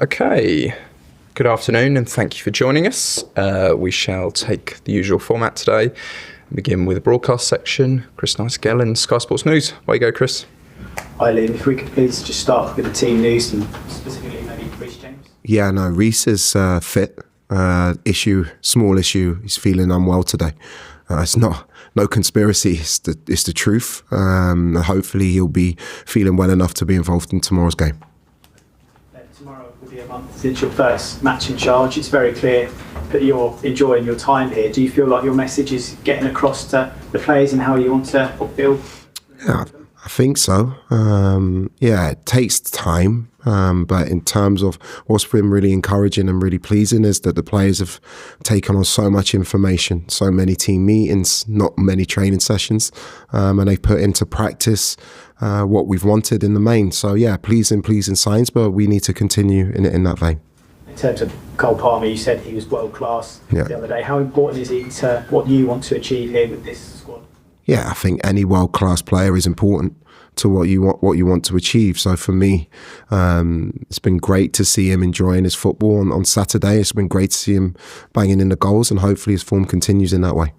Okay, good afternoon and thank you for joining us. We shall take the usual format today and begin with the broadcast section. Chris Nightingale and Sky Sports News. Away you go, Chris. Hi Liam, if we could please just start with the team news and specifically maybe Reece James. Yeah, no, Reece is fit. Small issue. He's feeling unwell today. It's no conspiracy. It's the truth. Hopefully he'll be feeling well enough to be involved in tomorrow's game. Tomorrow will be a month since your first match in charge. It's very clear that you're enjoying your time here. Do you feel like your message is getting across to the players and how you want to build? Yeah, I think so. It takes time. But in terms of what's been really encouraging and really pleasing is that the players have taken on so much information, so many team meetings, not many training sessions, and they've put into practice what we've wanted in the main. So yeah, pleasing signs, but we need to continue in that vein. In terms of Cole Palmer, you said he was world class the other day. How important is he to what you want to achieve here with this squad? Yeah, I think any world class player is important to what you want to achieve. So for me, it's been great to see him enjoying his football on Saturday. It's been great to see him banging in the goals, and hopefully his form continues in that way.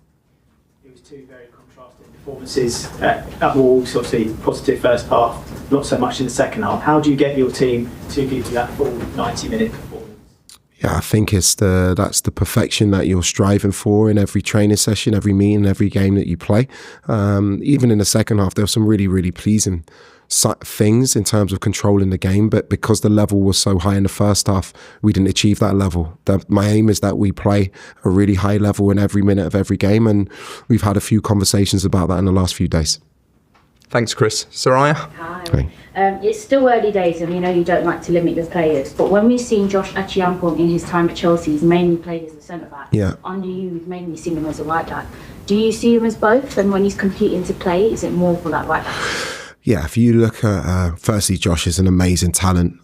It was two very contrasting performances at Wolves, obviously positive first half, not so much in the second half. How do you get your team to give you that full 90-minute performance? Yeah, I think that's the perfection that you're striving for in every training session, every meeting, every game that you play. Even in the second half, there were some really, really pleasing things in terms of controlling the game, but because the level was so high in the first half, we didn't achieve that level. My aim is that we play a really high level in every minute of every game, and we've had a few conversations about that in the last few days. Thanks, Chris. Soraya? Hi. It's still early days, and we know you don't like to limit your players, but when we've seen Josh Achiampong in his time at Chelsea, he's mainly played as a centre-back. Yeah. Under you, we've mainly seen him as a right-back. Do you see him as both? And when he's competing to play, is it more for that right-back? Yeah, if you look at, firstly, Josh is an amazing talent.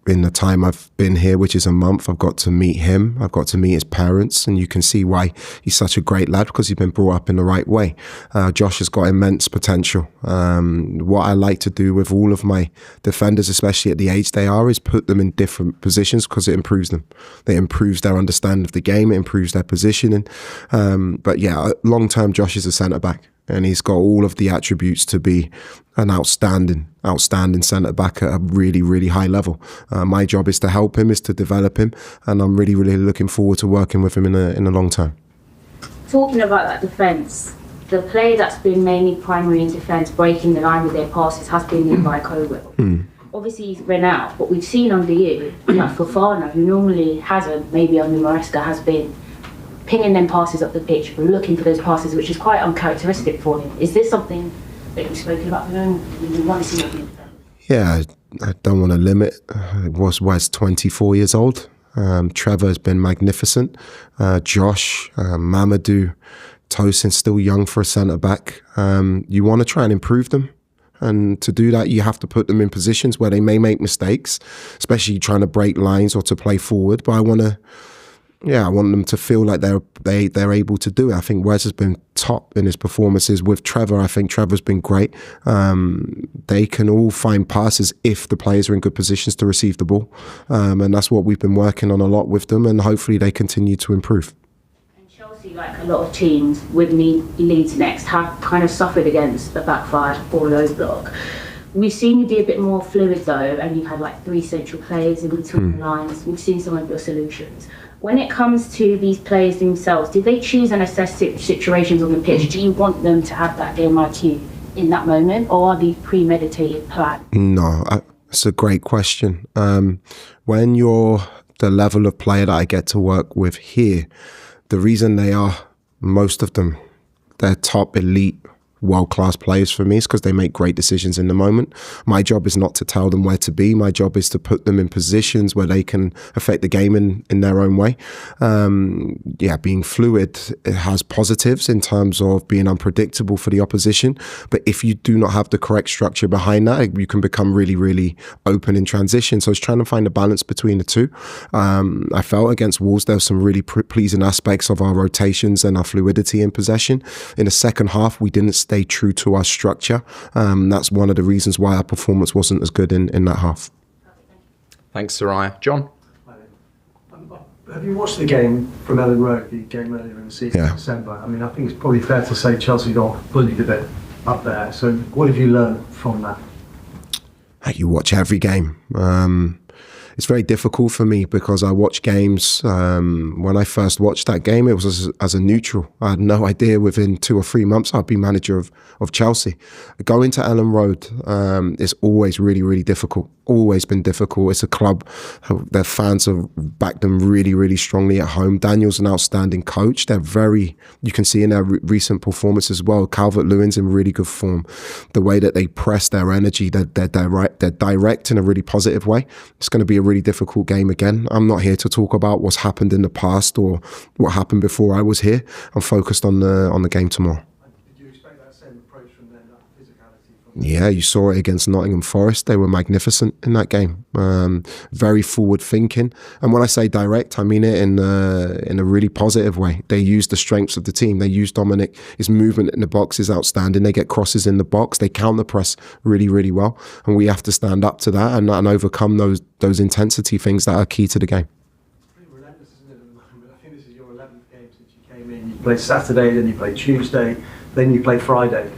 In the time I've been here, which is a month, I've got to meet him. I've got to meet his parents, and you can see why he's such a great lad, because he's been brought up in the right way. Josh has got immense potential. What I like to do with all of my defenders, especially at the age they are, is put them in different positions because it improves them. It improves their understanding of the game. It improves their positioning. But yeah, long-term, Josh is a centre-back, and he's got all of the attributes to be an outstanding centre-back at a really, really high level. My job is to help him, is to develop him, and I'm really, really looking forward to working with him in the long term. Talking about that defence, the player that's been mainly primary in defence, breaking the line with their passes, has been Levi Colwill. Obviously he's been out, but we've seen under you, like Fofana, who normally hasn't, maybe under Maresca, has been pinging them passes up the pitch, but looking for those passes, which is quite uncharacteristic for him. Is this something that you've spoken about with him? You want to see him? Yeah, I don't want to limit. Wes 24 years old. Trevor has been magnificent. Josh, Mamadou, Tosin, still young for a centre-back. You want to try and improve them. And to do that, you have to put them in positions where they may make mistakes, especially trying to break lines or to play forward. But I want them to feel like they're able to do it. I think Wes has been top in his performances with Trevor. I think Trevor's been great. They can all find passes if the players are in good positions to receive the ball. And that's what we've been working on a lot with them, and hopefully they continue to improve. And Chelsea, like a lot of teams with Leeds next, have kind of suffered against the back five or low block. We've seen you be a bit more fluid though, and you've had like 3 central players in between the lines. We've seen some of your solutions. When it comes to these players themselves, do they choose and assess situations on the pitch? Do you want them to have that game IQ in that moment, or are these premeditated plans? No, it's a great question. When you're the level of player that I get to work with here, the reason they are, most of them, they're top elite world-class players for me is because they make great decisions in the moment. My job is not to tell them where to be. My job is to put them in positions where they can affect the game in their own way. Being fluid, it has positives in terms of being unpredictable for the opposition. But if you do not have the correct structure behind that, you can become really, really open in transition. So it's trying to find a balance between the two. I felt against Wolves, there were some really pleasing aspects of our rotations and our fluidity in possession. In the second half, we didn't stay true to our structure. That's one of the reasons why our performance wasn't as good in that half. Thanks, Soraya. John? Have you watched the game from Ellen Road, the game earlier in the season in December? I mean, I think it's probably fair to say Chelsea got bullied a bit up there. So what have you learned from that? You watch every game. It's very difficult for me because I watch games. When I first watched that game, it was as a neutral. I had no idea within 2 or 3 months I'd be manager of Chelsea. Going to Ellen Road is always really, really difficult. Always been difficult. It's a club. Their fans have backed them really, really strongly at home. Daniel's an outstanding coach. They're very, you can see in their recent performance as well, Calvert-Lewin's in really good form. The way that they press their energy, they're direct in a really positive way. It's going to be a really difficult game again. I'm not here to talk about what's happened in the past or what happened before I was here. I'm focused on the game tomorrow. Did you expect that same approach from them, that physicality? Yeah, you saw it against Nottingham Forest. They were magnificent in that game. Very forward thinking. And when I say direct, I mean it in a really positive way. They used the strengths of the team. They used Dominic. His movement in the box is outstanding. They get crosses in the box. They counter press really, really well. And we have to stand up to that and overcome those intensity things that are key to the game. It's pretty relentless, isn't it, at the moment? I think this is your 11th game since you came in. You played Saturday, then you played Tuesday, then you played Friday.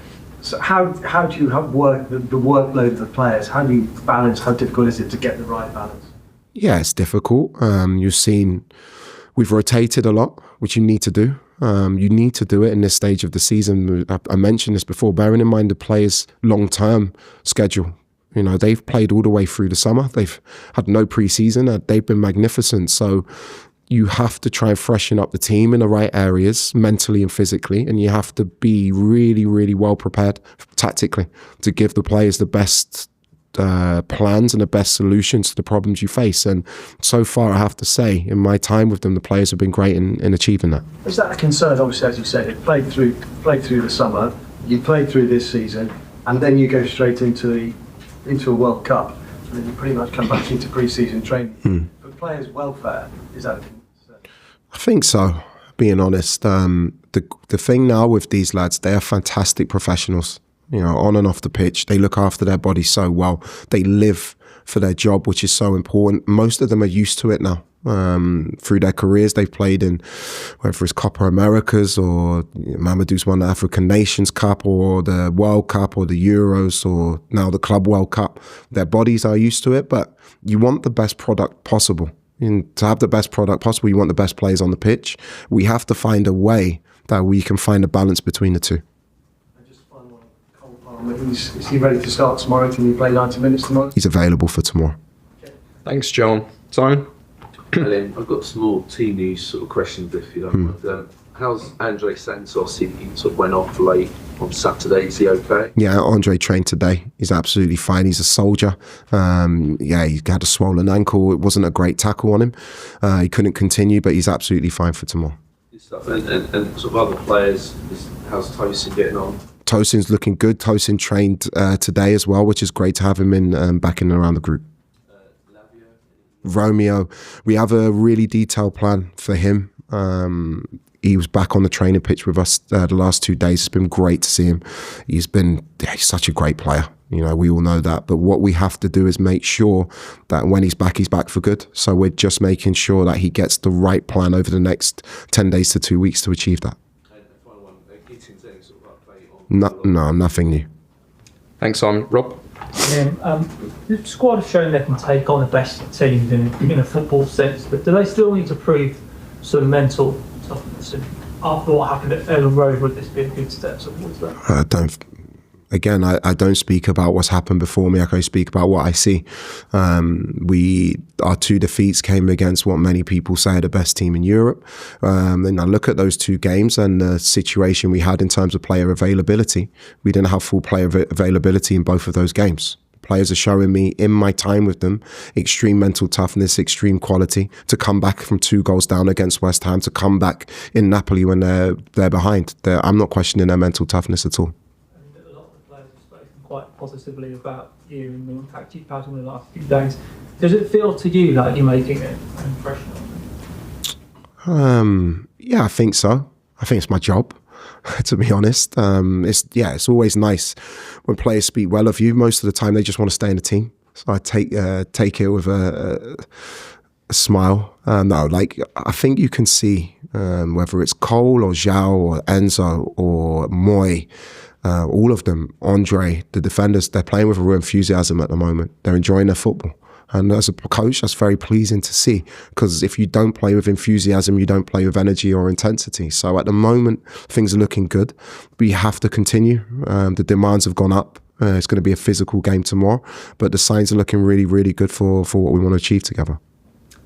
So how do you work the workload of the players? How do you balance? How difficult is it to get the right balance? Yeah, it's difficult. You've seen we've rotated a lot, which you need to do. You need to do it in this stage of the season. I mentioned this before, bearing in mind the players' long-term schedule. You know, they've played all the way through the summer. They've had no pre-season. They've been magnificent. So you have to try and freshen up the team in the right areas, mentally and physically, and you have to be really, really well prepared tactically to give the players the best plans and the best solutions to the problems you face. And so far, I have to say, in my time with them, the players have been great in achieving that. Is that a concern? Obviously, as you said, it played through the summer. You played through this season, and then you go straight into a World Cup, and then you pretty much come back into pre-season training. For players' welfare, is that a concern? I think so, being honest. The thing now with these lads, they are fantastic professionals. You know, on and off the pitch, they look after their body so well. They live for their job, which is so important. Most of them are used to it now. Through their careers, they've played in, whether it's Copa Americas or Mamadou's won the African Nations Cup or the World Cup or the Euros or now the Club World Cup. Their bodies are used to it, but you want the best product possible. And to have the best product possible, you want the best players on the pitch. We have to find a way that we can find a balance between the two. Is he ready to start tomorrow? Can he play 90 minutes tomorrow? He's available for tomorrow. Thanks, John. Simon? I've got some more team news sort of questions, if you don't mind. How's Andre Santos? He sort of went off late on Saturday. Is he okay? Yeah, Andre trained today. He's absolutely fine. He's a soldier. He had a swollen ankle. It wasn't a great tackle on him. He couldn't continue, but he's absolutely fine for tomorrow. And sort of other players, how's Tosin getting on? Tosin's looking good. Tosin trained today as well, which is great to have him in back in and around the group. Romeo, we have a really detailed plan for him. He was back on the training pitch with us the last 2 days. It's been great to see him. He's such a great player. You know, we all know that. But what we have to do is make sure that when he's back for good. So we're just making sure that he gets the right plan over the next 10 days to 2 weeks to achieve that. No, nothing new. Thanks, Simon. Rob? The squad have shown they can take on the best teams in a football sense, but do they still need to prove some mental toughness? And after what happened at Ellen Road, would this be a good step towards that? I don't speak about what's happened before me. I can speak about what I see. Our 2 defeats came against what many people say are the best team in Europe. And I look at those 2 games and the situation we had in terms of player availability. We didn't have full player availability in both of those games. Players are showing me, in my time with them, extreme mental toughness, extreme quality, to come back from 2 goals down against West Ham, to come back in Napoli when they're behind. I'm not questioning their mental toughness at all. Quite positively about you and the impact you've had in the last few days. Does it feel to you like you're making an impression on them? Yeah, I think so. I think it's my job, to be honest. It's always nice when players speak well of you. Most of the time, they just want to stay in the team. So I take it with a smile. No, like I think you can see whether it's Cole or Zhao or Enzo or Moy, all of them, Andre, the defenders, they're playing with a real enthusiasm at the moment. They're enjoying their football. And as a coach, that's very pleasing to see, because if you don't play with enthusiasm, you don't play with energy or intensity. So at the moment, things are looking good. We have to continue. The demands have gone up. It's going to be a physical game tomorrow, but the signs are looking really, really good for what we want to achieve together.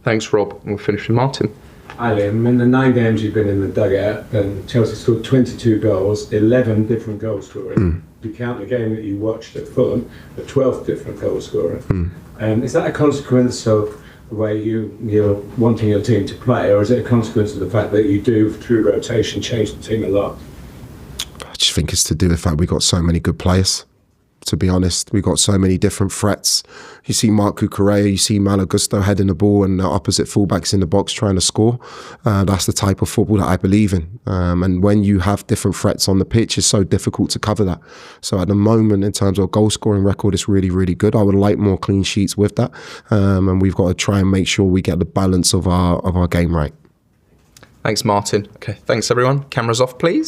Thanks, Rob. We'll finish with Martin. Hi Liam, in the 9 games you've been in the dugout, Chelsea scored 22 goals, 11 different goal scoring. If you count the game that you watched at Fulham, a 12th different goal scorer. Is that a consequence of the way you're wanting your team to play, or is it a consequence of the fact that you do, through rotation, change the team a lot? I just think it's to do with the fact we've got so many good players. To be honest, we've got so many different threats. You see Marc Cucurella, you see Malo Gusto heading the ball and the opposite fullbacks in the box trying to score. That's the type of football that I believe in. And when you have different threats on the pitch, it's so difficult to cover that. So at the moment, in terms of goal scoring record, it's really, really good. I would like more clean sheets with that. And we've got to try and make sure we get the balance of our game right. Thanks, Martin. Okay, thanks everyone. Cameras off, please.